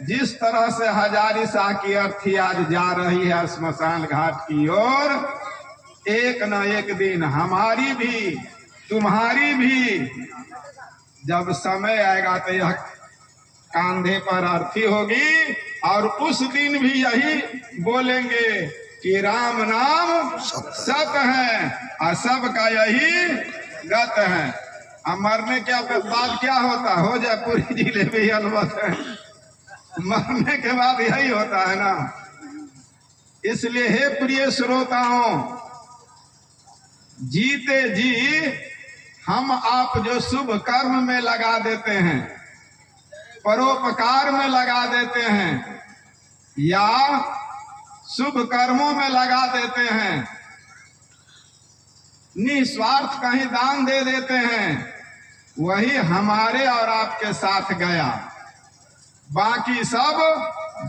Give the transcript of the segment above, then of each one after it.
जिस तरह से हजारी शाह की अर्थी आज जा रही है श्मशान घाट की ओर, एक न एक दिन हमारी भी तुम्हारी भी जब समय आएगा तो यह कांधे पर अर्थी होगी, और उस दिन भी यही बोलेंगे कि राम नाम सत है और सबका यही गत है। अब मरने के बाद क्या होता, हो जाए पूरी जिले में अलबत है, मरने के बाद यही होता है ना। इसलिए हे प्रिय श्रोताओं, जीते जी हम आप जो शुभ कर्म में लगा देते हैं, परोपकार में लगा देते हैं या शुभ कर्मों में लगा देते हैं, निस्वार्थ कहीं दान दे देते हैं, वही हमारे और आपके साथ गया। बाकी सब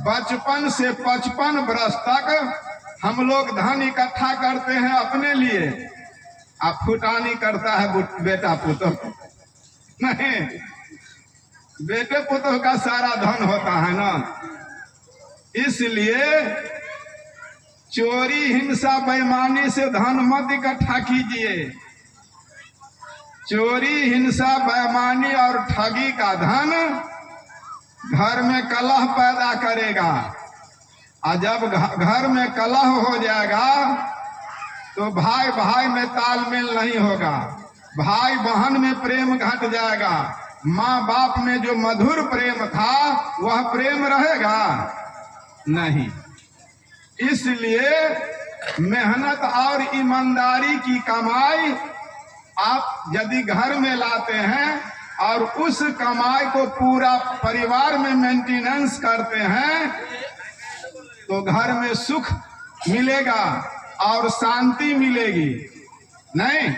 बचपन से 55 वर्ष तक हम लोग धन इकट्ठा करते हैं अपने लिए, अब फुटानी करता है बेटा पुतोह नहीं, बेटे पुतोह का सारा धन होता है ना। इसलिए चोरी हिंसा बेईमानी से धन मत इकट्ठा कीजिए। चोरी हिंसा बेईमानी और ठगी का धन घर में कलह पैदा करेगा, और जब घर में कलह हो जाएगा तो भाई भाई में तालमेल नहीं होगा, भाई बहन में प्रेम घट जाएगा, माँ बाप में जो मधुर प्रेम था वह प्रेम रहेगा नहीं। इसलिए मेहनत और ईमानदारी की कमाई आप यदि घर में लाते हैं और उस कमाई को पूरा परिवार में मेंटेनेंस करते हैं तो घर में सुख मिलेगा और शांति मिलेगी नहीं।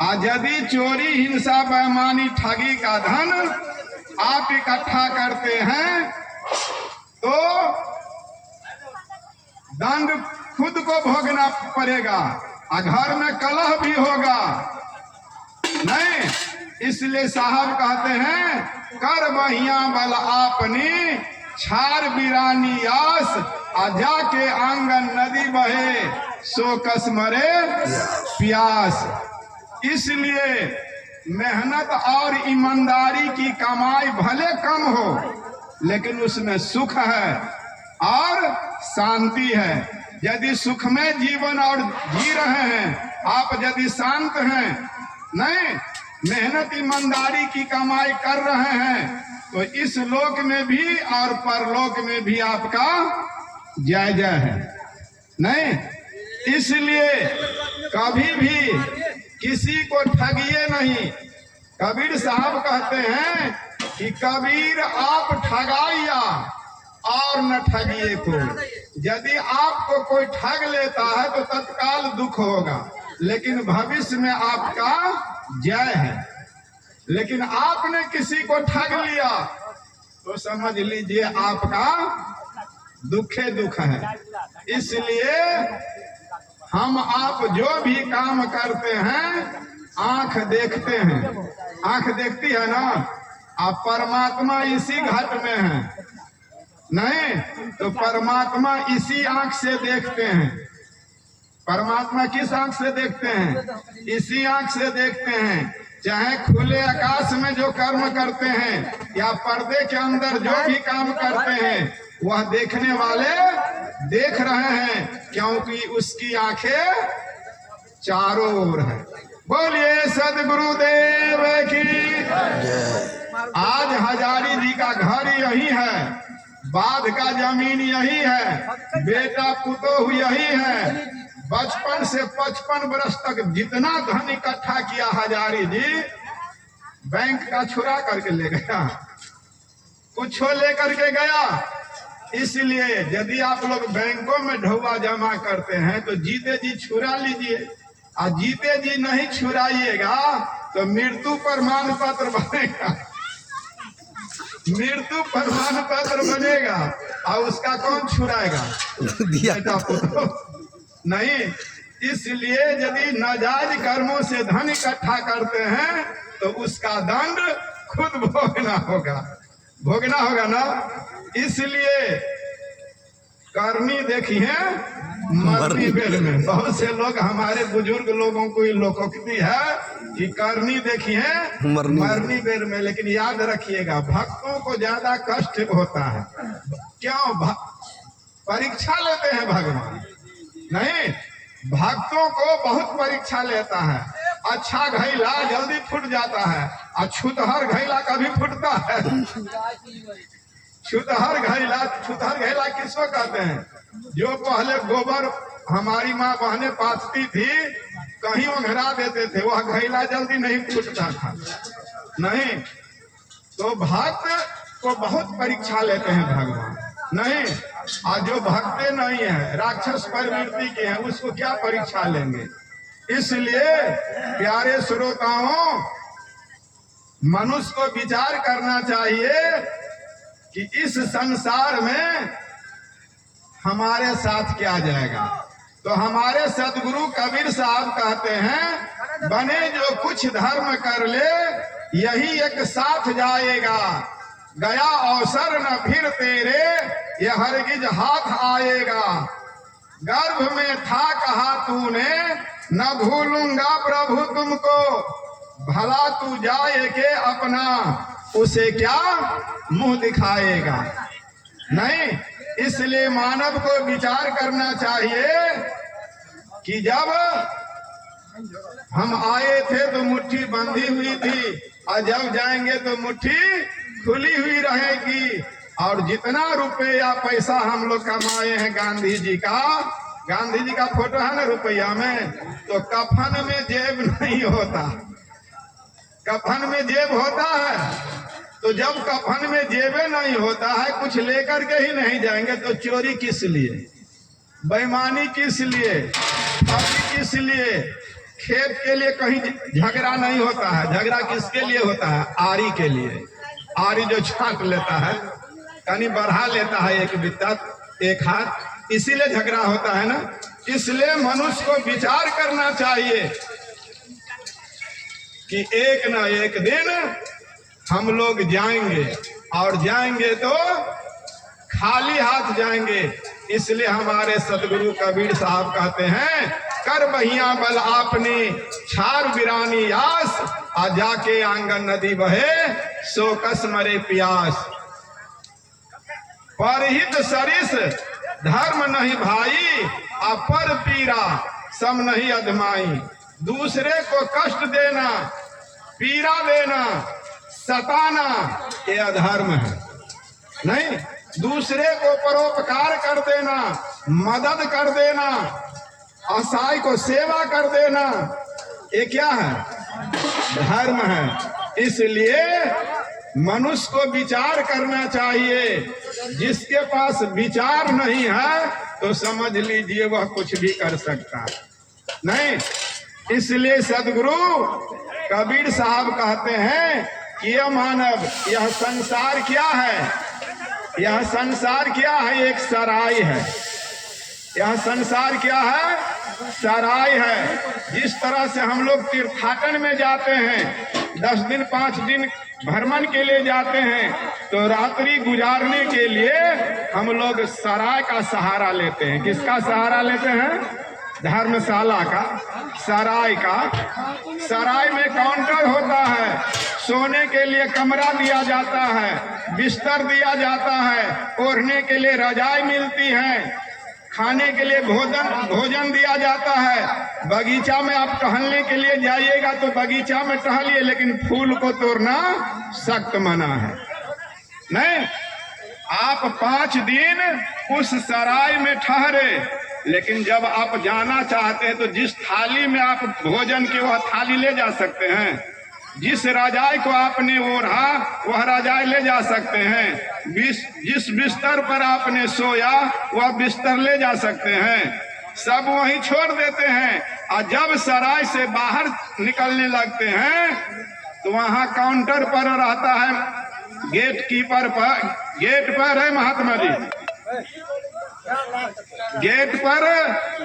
और यदि चोरी हिंसा बेईमानी ठगी का धन आप इकट्ठा करते हैं तो दंड खुद को भोगना पड़ेगा और घर में कलह भी होगा नहीं। इसलिए साहब कहते हैं, कर बहिया बल आपनी छार बिरानी आस, आ जाके आंगन नदी बहे सो कस मरे प्यास। इसलिए मेहनत और ईमानदारी की कमाई भले कम हो लेकिन उसमें सुख है और शांति है। यदि सुख में जीवन और जी रहे हैं आप, यदि शांत हैं नहीं, मेहनत ईमानदारी की कमाई कर रहे हैं तो इस लोक में भी और परलोक में भी आपका जय जय है नहीं। इसलिए कभी भी किसी को ठगिए नहीं। कबीर साहब कहते हैं कि कबीर आप ठगाइया और न ठगिए को। यदि आपको कोई ठग लेता है तो तत्काल दुख होगा, लेकिन भविष्य में आपका जय है। लेकिन आपने किसी को ठग लिया तो समझ लीजिए आपका दुखे दुख है। इसलिए हम आप जो भी काम करते हैं आंख देखते हैं, आंख देखती है ना। आप परमात्मा इसी घट में है नहीं, तो परमात्मा इसी आंख से देखते हैं। परमात्मा किस आंख से देखते हैं? इसी आंख से देखते हैं। चाहे खुले आकाश में जो कर्म करते हैं या पर्दे के अंदर जो भी काम करते हैं वह देखने वाले देख रहे हैं, क्योंकि उसकी आंखें चारों ओर है। बोलिए सदगुरुदेव की। आज हजारी जी का घर यही है, बाध का जमीन यही है, बेटा पुतोह यही है। बचपन से 55 वर्ष तक जितना धन इकट्ठा किया हजारी जी बैंक का छुरा करके ले गया, कुछ लेकर के गया। इसलिए यदि आप लोग बैंकों में ढौआ जमा करते हैं तो जीते जी छुरा लीजिए, और जीते जी नहीं छुराइएगा तो मृत्यु प्रमाण पत्र बनेगा, मृत्यु प्रमाण पत्र बनेगा और उसका कौन छुराएगा? बेटा पुतोह नहीं। इसलिए यदि नाजायज कर्मों से धन इकट्ठा करते हैं तो उसका दंड खुद भोगना होगा भोगना होगा ना। इसलिए करनी देखी है मरनी बेर में। बहुत से लोग हमारे बुजुर्ग लोगों को ये लोकोक्ति है कि करनी देखी है मरनी बेर में। लेकिन याद रखिएगा, भक्तों को ज्यादा कष्ट होता है। क्यों? परीक्षा लेते हैं भगवान। नहीं, भक्तों को बहुत परीक्षा लेता है। अच्छा घैला जल्दी फूट जाता है और छुतहर घैला कभी फूटता है? छुतहर घैला किसको कहते हैं? जो पहले गोबर हमारी माँ बहनें पाथती थी, कहीं उंघरा देते थे, वह घैला जल्दी नहीं फूटता था। नहीं, तो भक्त को बहुत परीक्षा लेते हैं भगवान। नहीं, और जो भक्ते नहीं है, राक्षस प्रवृत्ति के हैं, उसको क्या परीक्षा लेंगे? इसलिए प्यारे श्रोताओं, मनुष्य को विचार करना चाहिए कि इस संसार में हमारे साथ क्या जाएगा। तो हमारे सदगुरु कबीर साहब कहते हैं, बने जो कुछ धर्म कर ले यही एक साथ जाएगा, गया अवसर न फिर तेरे ये हरगिज हाथ आएगा। गर्भ में था कहा तूने न भूलूंगा प्रभु तुमको, भला तू जाए के अपना उसे क्या मुंह दिखाएगा। नहीं, इसलिए मानव को विचार करना चाहिए कि जब हम आए थे तो मुट्ठी बंधी हुई थी और जब जाएंगे तो मुट्ठी खुली हुई रहेगी। और जितना रुपये या पैसा हम लोग कमाए हैं गांधी जी का फोटो है ना रुपया में, तो कफन में जेब नहीं होता। कफन में जेब होता है, तो जब कफन में जेबे नहीं होता है, कुछ लेकर के ही नहीं जाएंगे, तो चोरी किस लिए, बेईमानी किस लिए, ठगी किस लिए? खेत के लिए कहीं झगड़ा नहीं होता है। झगड़ा किसके लिए होता है? आरी के लिए। आरी जो छांट लेता है, यानी बढ़ा लेता है एक बित्ता एक हाथ, इसीलिए झगड़ा होता है ना। इसलिए मनुष्य को विचार करना चाहिए कि एक ना एक दिन हम लोग जाएंगे, और जाएंगे तो खाली हाथ जाएंगे। इसलिए हमारे सदगुरु कबीर साहब कहते हैं, कर बहिया बल आपने छार बिरानी आस, आ जाके आंगन नदी बहे सो कस मरे प्यास। परहित सरिस धर्म नहीं भाई, अपर पीरा सम नहीं अधमाई। दूसरे को कष्ट देना, पीड़ा देना, सताना, ये अधर्म है। नहीं, दूसरे को परोपकार कर देना, मदद कर देना, असहाय को सेवा कर देना, ये क्या है? धर्म है। इसलिए मनुष्य को विचार करना चाहिए। जिसके पास विचार नहीं है तो समझ लीजिए वह कुछ भी कर सकता नहीं। इसलिए सदगुरु कबीर साहब कहते हैं कि यह मानव, यह संसार क्या है? यह संसार क्या है? एक सराय है। यह संसार क्या है? सराय है। जिस तरह से हम लोग तीर्थाटन में जाते हैं, 10 दिन 5 दिन भ्रमण के लिए जाते हैं, तो रात्रि गुजारने के लिए हम लोग सराय का सहारा लेते हैं। किसका सहारा लेते हैं? धर्मशाला का, सराय का। सराय में काउंटर होता है, सोने के लिए कमरा दिया जाता है, बिस्तर दिया जाता है, ओढ़ने के लिए रजाई मिलती है, खाने के लिए भोजन दिया जाता है। बगीचा में आप टहलने के लिए जाइएगा तो बगीचा में टहलिए, लेकिन फूल को तोड़ना सख्त मना है। नहीं, आप 5 दिन उस सराय में ठहरे, लेकिन जब आप जाना चाहते हैं तो जिस थाली में आप भोजन के वह थाली ले जा सकते हैं, जिस रजाई को आपने ओढ़ा वह रजाई ले जा सकते हैं, जिस बिस्तर पर आपने सोया वह बिस्तर ले जा सकते हैं, सब वहीं छोड़ देते हैं। और जब सराय से बाहर निकलने लगते हैं तो वहां काउंटर पर रहता है गेट कीपर पर, गेट पर है महात्मा जी, गेट पर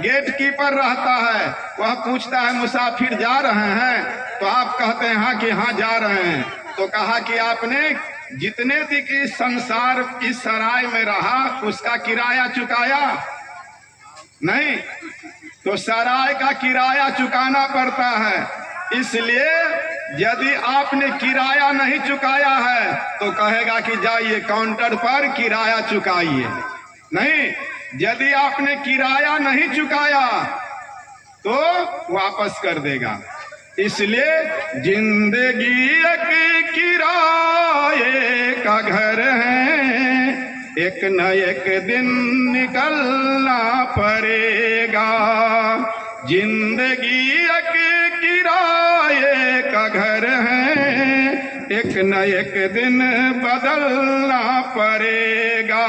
गेट कीपर रहता है। वह पूछता है मुसाफिर जा रहे हैं? तो आप कहते हैं हाँ कि हाँ जा रहे हैं। तो कहा कि आपने जितने दिन इस संसार इस सराय में रहा उसका किराया चुकाया नहीं, तो सराय का किराया चुकाना पड़ता है। इसलिए यदि आपने किराया नहीं चुकाया है तो कहेगा कि जाइए काउंटर पर किराया चुकाइए। नहीं, यदि आपने किराया नहीं चुकाया तो वापस कर देगा। इसलिए जिंदगी एक किराए का घर है, एक न एक दिन निकलना पड़ेगा। जिंदगी एक किराए का घर है, एक न एक दिन बदलना पड़ेगा।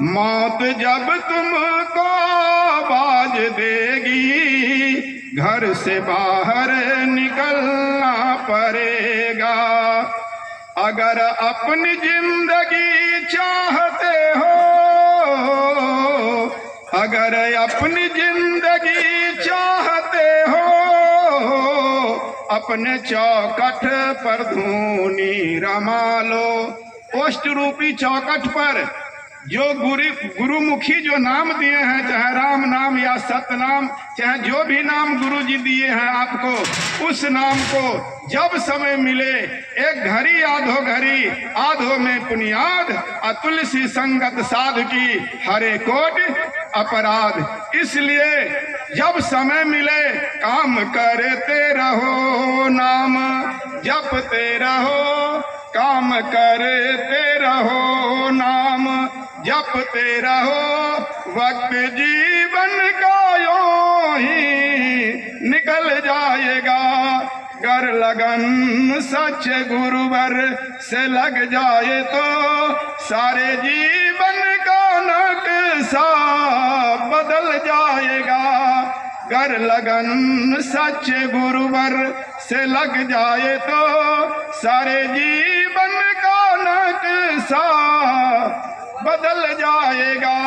मौत जब तुमको आवाज देगी घर से बाहर निकलना पड़ेगा। अगर अपनी जिंदगी चाहते हो, अगर अपनी जिंदगी चाहते हो, अपने चौखट पर धूनी रमा लो। पोस्ट रूपी चौखट पर जो गुरुमुखी जो नाम दिए हैं, चाहे राम नाम या सतनाम, चाहे जो भी नाम गुरु जी दिए हैं आपको, उस नाम को जब समय मिले एक घड़ी आधो घड़ी, आधो में पुनियाद, अतुलसी संगत साधु की हरे कोट अपराध। इसलिए जब समय मिले काम करते रहो, नाम जपते रहो, काम करते रहो, नाम जपते रहो। वक्त जीवन का यूं ही निकल जाएगा, कर लगन सच गुरुवर से लग जाए तो सारे जीवन का नक्शा बदल जाएगा। कर लगन सच गुरुवर से लग जाए तो सारे जीवन का नक्शा बदल जाएगा।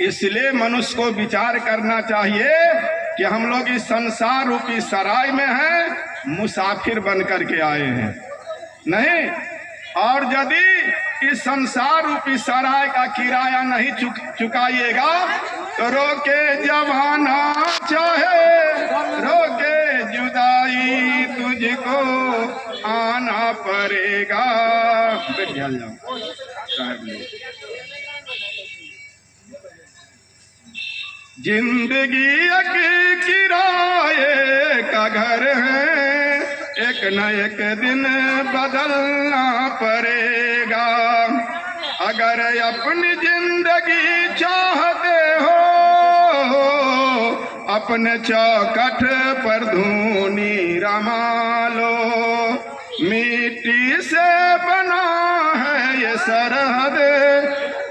इसलिए मनुष्य को विचार करना चाहिए कि हम लोग इस संसार रूपी सराय में हैं, मुसाफिर बन करके आए हैं नहीं। और यदि इस संसार रूपी सराय का किराया नहीं चुकाइएगा तो रोके जमाना चाहे रोके जुदाई तुझको आना पड़ेगा। जिंदगी एक किराए का घर है, एक न एक दिन बदलना पड़ेगा। अगर अपनी जिंदगी चाहते हो, अपने चौखट पर धूनी रमा लो। मिट्टी से बना है ये सरहद,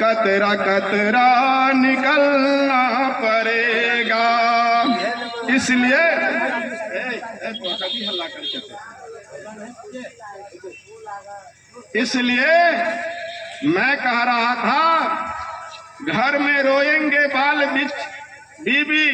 कतरा कतरा निकलना पड़ेगा। इसलिए मैं कह रहा था, घर में रोएंगे बाल बीबी,